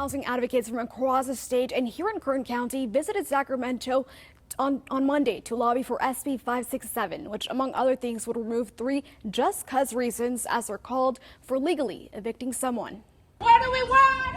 housing advocates from across the state and here in Kern County visited Sacramento on Monday to lobby for SB 567, which among other things would remove 3 just cause reasons, as they're called, for legally evicting someone. What do we want?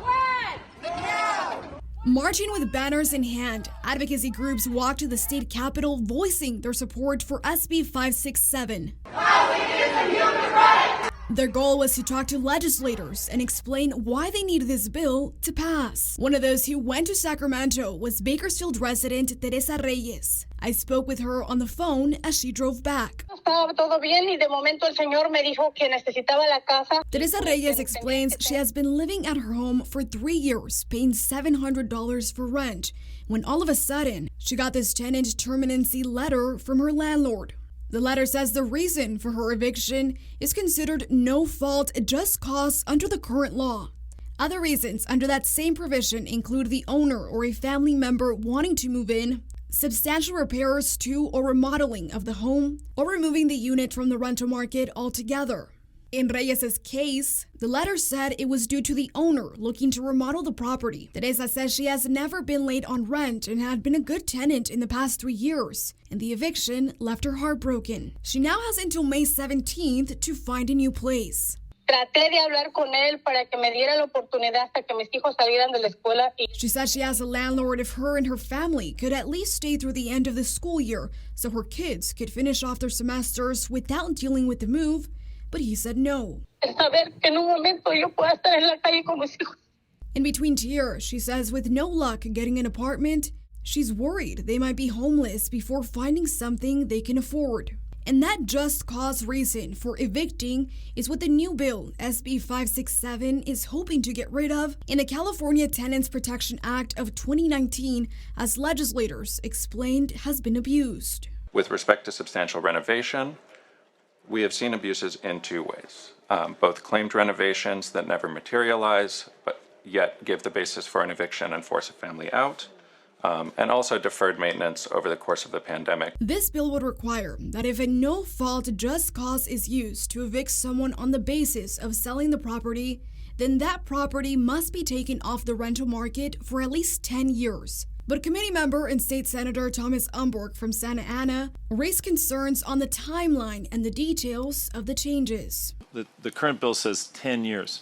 When? Now! Marching with banners in hand, advocacy groups walked to the state capitol voicing their support for SB 567. Housing is a human right! Their goal was to talk to legislators and explain why they need this bill to pass. One of those who went to Sacramento was Bakersfield resident Teresa Reyes. I spoke with her on the phone as she drove back. Teresa Reyes explains she has been living at her home for 3 years, paying $700 for rent, when all of a sudden she got this tenant terminancy letter from her landlord. The letter says the reason for her eviction is considered no fault just cause under the current law. Other reasons under that same provision include the owner or a family member wanting to move in, substantial repairs to or remodeling of the home, or removing the unit from the rental market altogether. In Reyes' case, the letter said it was due to the owner looking to remodel the property. Teresa says she has never been late on rent and had been a good tenant in the past 3 years, and the eviction left her heartbroken. She now has until May 17th to find a new place. She says she has a landlord if her and her family could at least stay through the end of the school year so her kids could finish off their semesters without dealing with the move. But he said no. In between tears, she says with no luck getting an apartment, she's worried they might be homeless before finding something they can afford. And that just cause reason for evicting is what the new bill, SB 567, is hoping to get rid of in the California Tenants Protection Act of 2019, as legislators explained has been abused. With respect to substantial renovation, we have seen abuses in 2 ways. Both claimed renovations that never materialize, but yet give the basis for an eviction and force a family out, and also deferred maintenance over the course of the pandemic. This bill would require that if a no-fault just cause is used to evict someone on the basis of selling the property, then that property must be taken off the rental market for at least 10 years. But committee member and State Senator Thomas Umberg from Santa Ana raised concerns on the timeline and the details of the changes. The current bill says 10 years.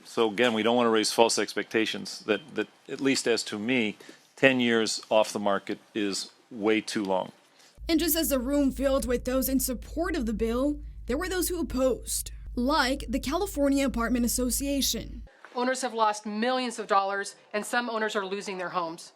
So again, we don't want to raise false expectations that at least as to me, 10 years off the market is way too long. And just as the room filled with those in support of the bill, there were those who opposed, like the California Apartment Association. Owners have lost millions of dollars, and some owners are losing their homes.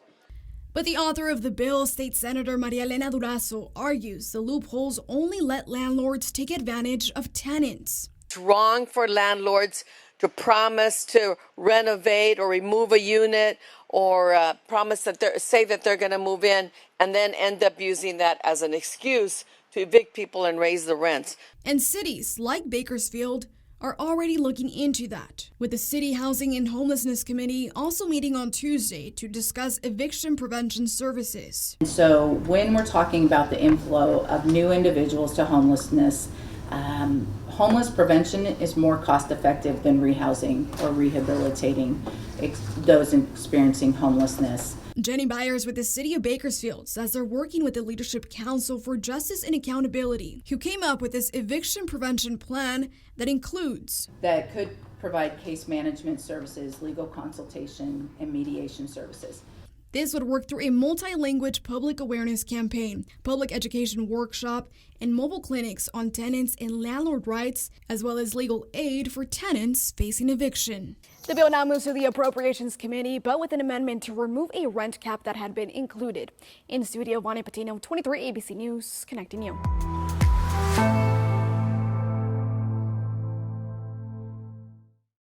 But the author of the bill, State Senator Maria Elena Durazo, argues the loopholes only let landlords take advantage of tenants. It's wrong for landlords to promise to renovate or remove a unit or promise that say that they're going to move in and then end up using that as an excuse to evict people and raise the rents. And cities like Bakersfield are already looking into that, with the City Housing and Homelessness Committee also meeting on Tuesday to discuss eviction prevention services. So when we're talking about the inflow of new individuals to homelessness, homeless prevention is more cost effective than rehousing or rehabilitating those experiencing homelessness. Jenny Byers with the City of Bakersfield says they're working with the Leadership Council for Justice and Accountability, who came up with this eviction prevention plan that could provide case management services, legal consultation, and mediation services. This would work through a multi-language public awareness campaign, public education workshop, and mobile clinics on tenants and landlord rights, as well as legal aid for tenants facing eviction. The bill now moves to the Appropriations Committee, but with an amendment to remove a rent cap that had been included. In studio, Vani Patino, 23 ABC News, connecting you.